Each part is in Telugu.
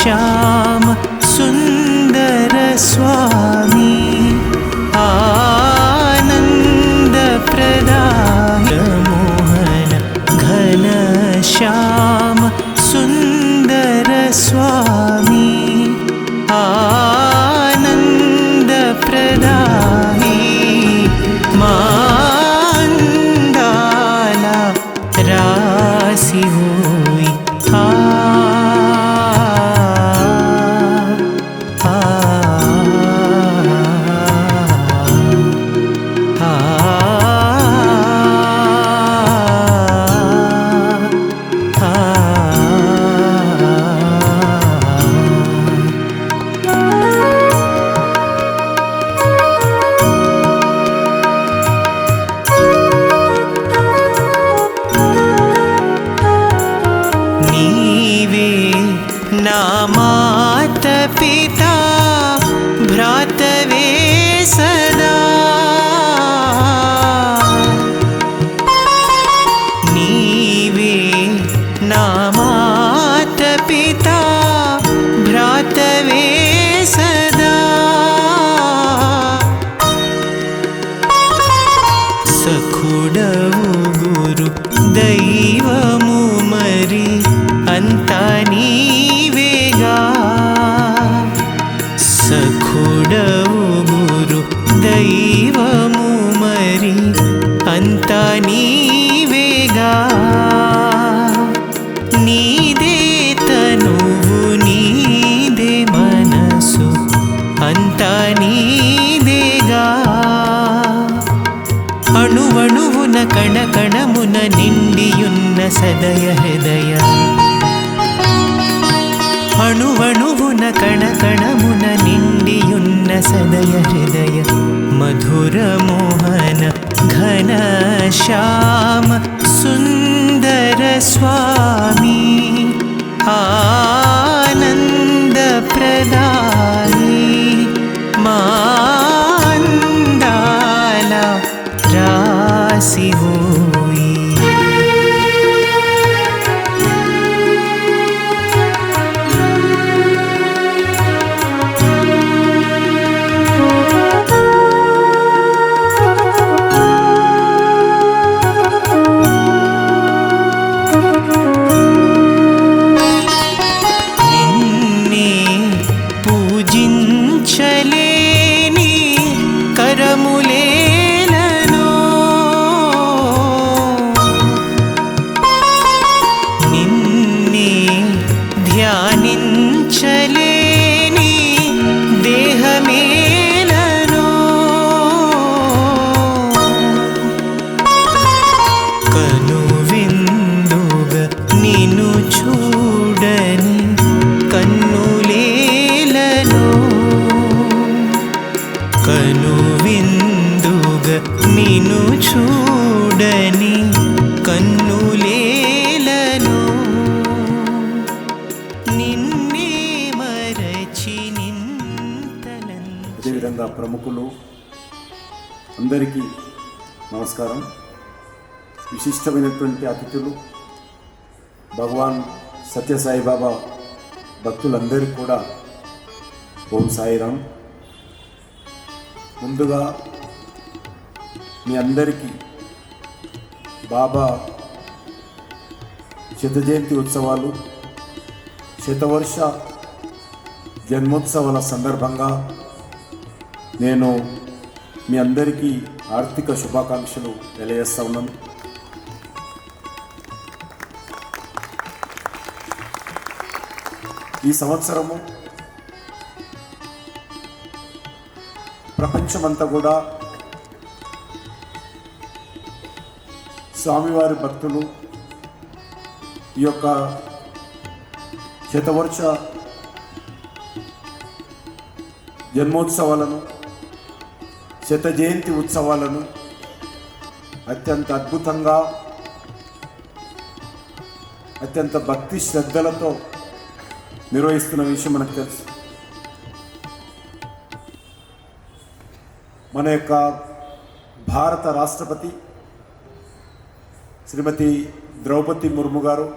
श्याम सुंदर स्वामी आनंद प्रदाय मोहन घन श्याम सुंदर स्वामी आनंद प्रदायी मांदाला राशि हुई मात पिता भ्रातवे सदा नीवे ना मात पिता भ्रातवे सदा सखुडवु गुरु दैवमु मरि अंता नीवेगा सखुडवु गुरु दैवमु मरि अंता नीवेगा नीदे तनुवु नीदे मनसु अंता नीदेगा अणुवणुवुन कणकणमुन निंडियुन्न सदय हृदय अणुवणुवुन कणकणमुन निंडियुन्न सदय हृदय मधुर मोहन घन श्याम सुंदर स्वामी आनंद प्रदायी मांदाला राशि हुई चलेनी करमुलेलनो निन्ने ध्यानिंचलेनी देहमेलनो कनुविंदुग निनु चूडनी कन्नुलेलनो कनुविंदुग निनु చూడని కన్నులేలను నిన్నే మరచి నింతలంచ. అదేవిధంగా ప్రముఖులు అందరికీ నమస్కారం. విశిష్టమైనటువంటి అతిథులు భగవాన్ సత్యసాయిబాబా భక్తులందరికీ కూడా ఓం సాయిరాం. ముందుగా మీ అందరికీ బాబా శత జయంతి ఉత్సవాలు, శతవర్ష జన్మోత్సవాల సందర్భంగా నేను మీ అందరికీ ఆర్థిక శుభాకాంక్షలు తెలియజేస్తా ఉన్నాను. ఈ సంవత్సరము ప్రపంచమంతా కూడా స్వామివారి భక్తులు ఈ యొక్క శతవర్ష జన్మోత్సవాలను, శత జయంతి ఉత్సవాలను అత్యంత అద్భుతంగా, అత్యంత భక్తి శ్రద్ధలతో నిర్వహిస్తున్న విషయం మనకు తెలుసు. మన యొక్క భారత రాష్ట్రపతి శ్రీమతి ద్రౌపది ముర్ము గారు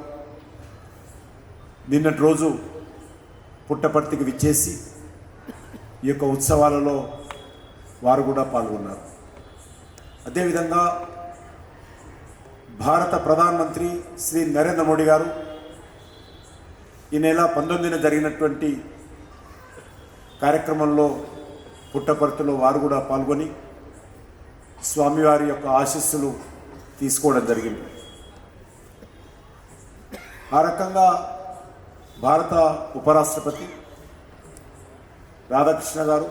నిన్నటి రోజు పుట్టపర్తికి విచ్చేసి ఈ యొక్క ఉత్సవాలలో వారు కూడా పాల్గొన్నారు. అదేవిధంగా భారత ప్రధానమంత్రి శ్రీ నరేంద్ర మోడీ గారు ఈ నెల 19న జరిగినటువంటి కార్యక్రమంలో పుట్టపర్తిలో వారు కూడా పాల్గొని స్వామివారి యొక్క ఆశీస్సులు తీసుకోవడం జరిగింది. ఆ రకంగా భారత ఉపరాష్ట్రపతి రాధాకృష్ణ గారు,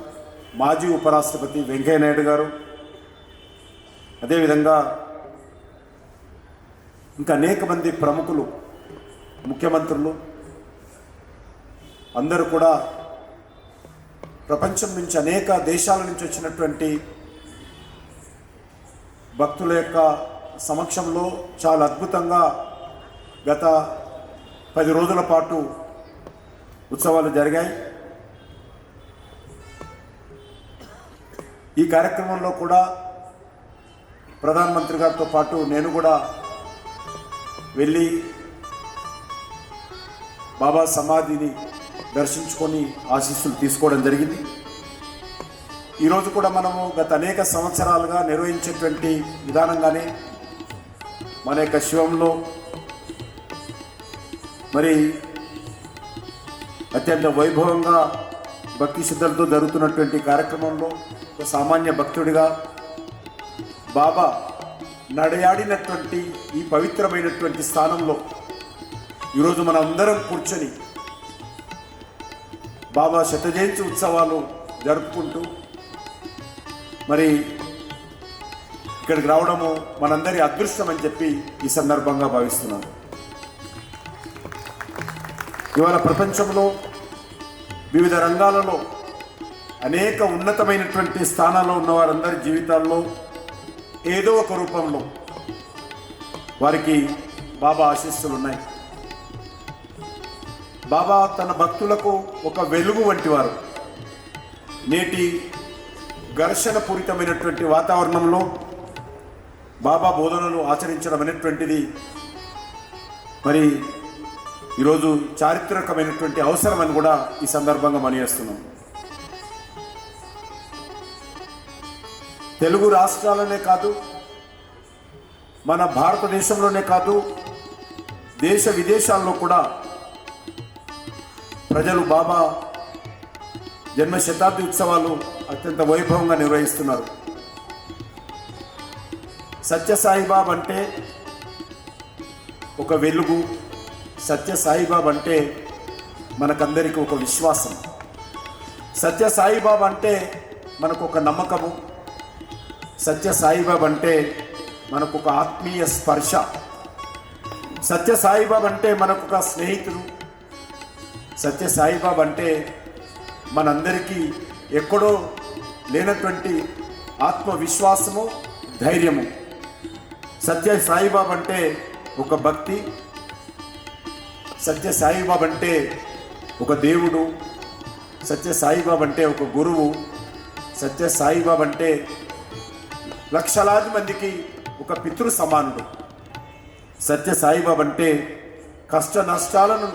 మాజీ ఉపరాష్ట్రపతి వెంకయ్యనాయుడు గారు, అదేవిధంగా ఇంకా అనేక మంది ప్రముఖులు, ముఖ్యమంత్రులు అందరూ కూడా ప్రపంచం నుంచి, అనేక దేశాల నుంచి వచ్చినటువంటి భక్తుల యొక్క సమక్షంలో చాలా అద్భుతంగా గత 10 రోజుల పాటు ఉత్సవాలు జరిగాయి. ఈ కార్యక్రమంలో కూడా ప్రధానమంత్రి గారితో పాటు నేను కూడా వెళ్ళి బాబా సమాధిని దర్శించుకొని ఆశీస్సులు తీసుకోవడం జరిగింది. ఈరోజు కూడా మనము గత అనేక సంవత్సరాలుగా నిర్వహించేటువంటి విధానంగానే మన యొక్క శివంలో మరి అత్యంత వైభవంగా భక్తి శ్రద్ధలతో జరుగుతున్నటువంటి కార్యక్రమంలో ఒక సామాన్య భక్తుడిగా బాబా నడయాడినటువంటి ఈ పవిత్రమైనటువంటి స్థానంలో ఈరోజు మనం అందరం కూర్చొని బాబా శత జయంతి ఉత్సవాలు జరుపుకుంటూ మరి ఇక్కడికి రావడము మనందరి అదృష్టం అని చెప్పి ఈ సందర్భంగా భావిస్తున్నాను. ఇవాళ ప్రపంచంలో వివిధ రంగాలలో అనేక ఉన్నతమైనటువంటి స్థానాల్లో ఉన్న వారందరి జీవితాల్లో ఏదో ఒక రూపంలో వారికి బాబా ఆశీస్సులు ఉన్నాయి. బాబా తన భక్తులకు ఒక వెలుగు వంటి వారు. నేటి ఘర్షణ పూరితమైనటువంటి వాతావరణంలో బాబా బోధనలు ఆచరించడం అనేటువంటిది మరి ఈరోజు చారిత్రకమైనటువంటి అవసరం అని కూడా ఈ సందర్భంగా మనయేస్తున్నాం. తెలుగు రాష్ట్రాలనే కాదు, మన భారతదేశంలోనే కాదు, దేశ విదేశాల్లో కూడా ప్రజలు బాబా జన్మ శతాబ్ది ఉత్సవాలు అత్యంత వైభవంగా నిర్వహిస్తున్నారు. సత్య సాయిబాబా అంటే ఒక వెలుగు, సత్య సాయిబాబా అంటే మనకందరికీ ఒక విశ్వాసం, సత్య సాయిబాబా అంటే మనకు ఒక నమ్మకము, సత్య సాయిబాబా అంటే మనకు ఒక ఆత్మీయ స్పర్శ, సత్య సాయిబాబా అంటే మనకు ఒక స్నేహితుడు, సత్య సాయిబాబా అంటే మనందరికీ ఎక్కడో లేనటువంటి ఆత్మవిశ్వాసము, ధైర్యము. సత్య సాయిబాబా అంటే ఒక భక్తి, సత్య సాయిబాబా అంటే ఒక దేవుడు, సత్య సాయిబాబా అంటే ఒక గురువు, సత్య సాయిబాబా అంటే లక్షలాది మందికి ఒక పితృ సమానుడు. సత్య సాయిబాబా అంటే కష్ట నష్టాలను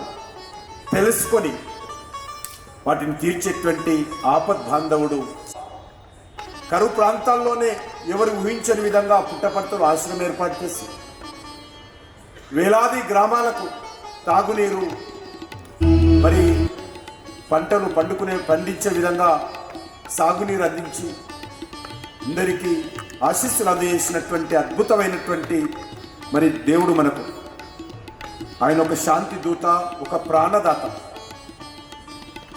తెలుసుకొని వాటిని తీర్చేటువంటి ఆపద్ బాంధవుడు. కరువు ప్రాంతాల్లోనే ఎవరు ఊహించని విధంగా పుట్టపర్తిలో ఆశ్రమం ఏర్పాటు చేసి వేలాది గ్రామాలకు తాగునీరు, మరి పంటలు పండించే విధంగా సాగునీరు అందించి అందరికీ ఆశీస్సులు అందజేసినటువంటి అద్భుతమైనటువంటి మరి దేవుడు మనకు. ఆయన ఒక శాంతి దూత, ఒక ప్రాణదాత.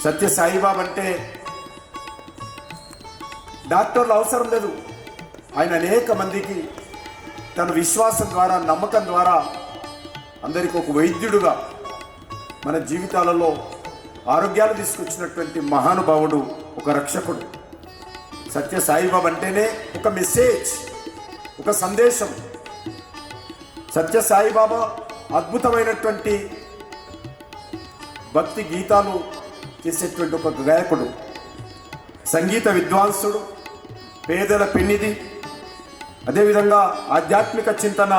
సత్య సాయిబాబా అంటే డాక్టర్లు అవసరం లేదు. ఆయన అనేక మందికి తన విశ్వాసం ద్వారా, నమ్మకం ద్వారా అందరికీ ఒక వైద్యుడుగా మన జీవితాలలో ఆరోగ్యాలు తీసుకొచ్చినటువంటి మహానుభావుడు, ఒక రక్షకుడు. సత్య సాయిబాబా అంటేనే ఒక మెసేజ్, ఒక సందేశం. సత్య సాయిబాబా అద్భుతమైనటువంటి భక్తి గీతాలు చేసేటువంటి ఒక గాయకుడు, సంగీత విద్వాంసుడు, పేదల పెన్నిధి. అదేవిధంగా ఆధ్యాత్మిక చింతన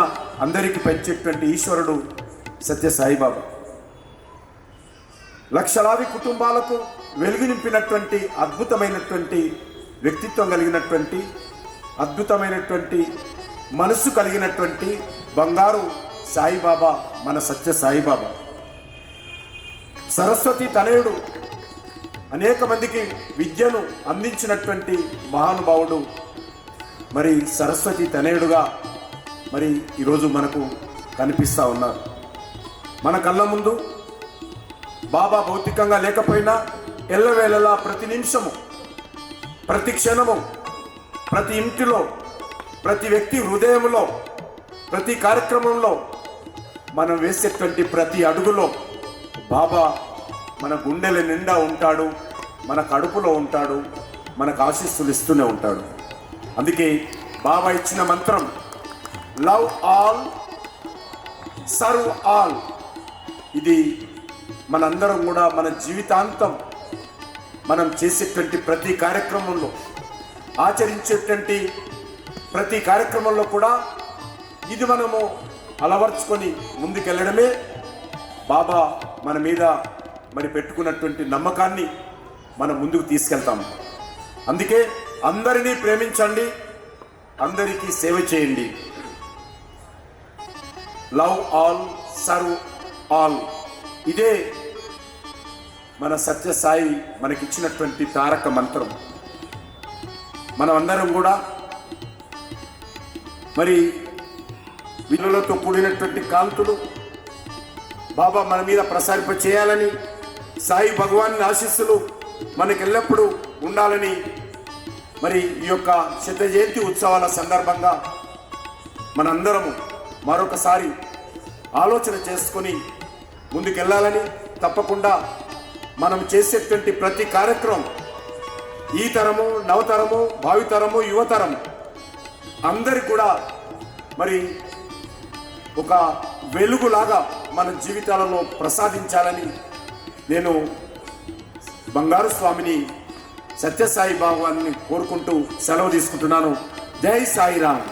అందరికీ పెంచేటువంటి ఈశ్వరుడు సత్య సాయిబాబా. లక్షలాది కుటుంబాలకు వెలుగు నింపినటువంటి అద్భుతమైనటువంటి వ్యక్తిత్వం కలిగినటువంటి, అద్భుతమైనటువంటి మనసు కలిగినటువంటి బంగారు సాయిబాబా మన సత్య సాయిబాబా. సరస్వతి తనయుడు, అనేక మందికి విద్యను అందించినటువంటి మహానుభావుడు. మరి సరస్వతి తనయుడుగా మరి ఈరోజు మనకు కనిపిస్తూ ఉన్నారు. మన కళ్ళ ముందు బాబా భౌతికంగా లేకపోయినా ఎల్లవేళలా ప్రతి నిమిషము, ప్రతి క్షణము, ప్రతి ఇంటిలో, ప్రతి వ్యక్తి హృదయంలో, ప్రతి కార్యక్రమంలో, మనం వేసేటువంటి ప్రతి అడుగులో బాబా మన గుండెల నిండా ఉంటాడు, మన కడుపులో ఉంటాడు, మనకు ఆశీస్సులు ఇస్తూనే ఉంటాడు. అందుకే బాబా ఇచ్చిన మంత్రం లవ్ ఆల్ సర్వ్ ఆల్. ఇది మనందరం కూడా మన జీవితాంతం మనం చేసేటువంటి ప్రతి కార్యక్రమంలో, ఆచరించేటువంటి ప్రతి కార్యక్రమంలో కూడా ఇది మనము అలవర్చుకొని ముందుకెళ్ళడమే బాబా మన మీద మరి పెట్టుకున్నటువంటి నమ్మకాన్ని మనం ముందుకు తీసుకెళ్తాము. అందుకే అందరినీ ప్రేమించండి, అందరికీ సేవ చేయండి. Love all serve all. ఇదే మన సత్యసాయి మనకిచ్చినటువంటి తారక మంత్రం. మనం అందరం కూడా మరి విలువలతో కూడినటువంటి కాంతులు బాబా మన మీద ప్రసారింప చేయాలని, సాయి భగవాన్ ఆశీస్సులు మనకెల్లప్పుడూ ఉండాలని మరి ఈ యొక్క శత జయంతి ఉత్సవాల సందర్భంగా మనందరము మరొకసారి ఆలోచన చేసుకొని ముందుకెళ్ళాలని, తప్పకుండా మనం చేసేటువంటి ప్రతి కార్యక్రమం ఈ తరము, నవతరము, భావితరము, యువతరము అందరికి కూడా మరి ఒక వెలుగులాగా మన జీవితాలలో ప్రసాదించాలని నేను బంగారు స్వామిని సత్యసాయి భగవాన్ని కోరుకుంటూ సెలవు తీసుకుంటున్నాను. జై సాయిరామ్.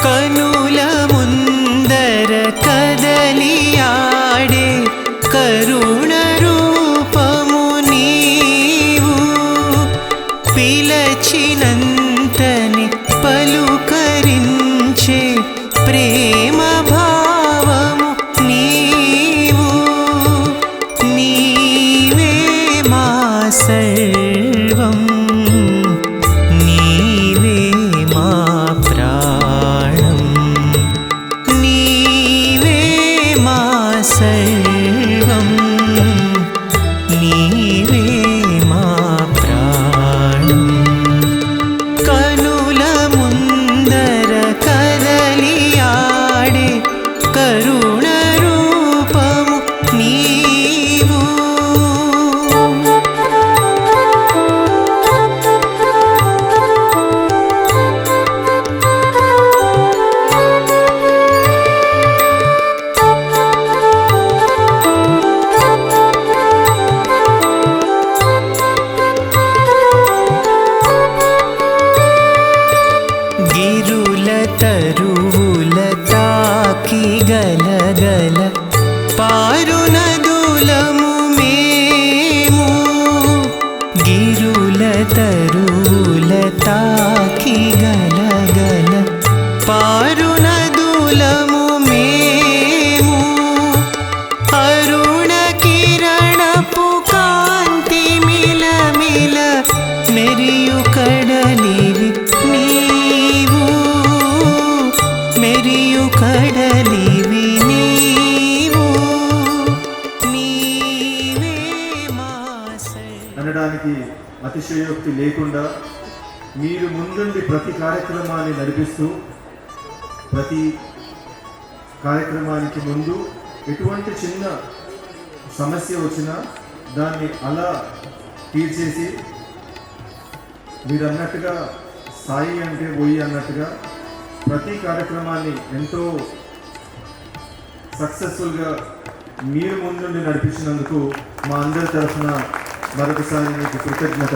కనుల ముందర కదలియాడే కరుణ రూపము నీవు, పిలచినంతని పలుకరించే ప్రేమ భావము నీవు. నీవే మా సర్వం, నీవే మా ప్రాణం, నీవే మా సర్వం, నీవే మా ప్రాణం. కనుల ముందర కదలియాడే కరుణ రూపము నీవు. దూలము మేము గిరుల తరువుల తాకి గలగల పారున దూలము మేము అరుణ కిరణపు కాంతి మిలమిల మెరియు కడలివి నీవు మెరియు కడలివి నీవు నీవే మా అనడానికి అతిశయోక్తి లేకుండా మీరు ముందుండి ప్రతి కార్యక్రమాన్ని నడిపిస్తూ ప్రతి కార్యక్రమానికి ముందు ఎటువంటి చిన్న సమస్య వచ్చినా దాన్ని అలా తీర్చేసి మీరు అన్నట్టుగా సాయి అంటే పోయి అన్నట్టుగా ప్రతి కార్యక్రమాన్ని ఎంతో సక్సెస్ఫుల్గా మీరు ముందుండి నడిపించినందుకు మా అందరి తరఫున మరొకసారి మీకు కృతజ్ఞత.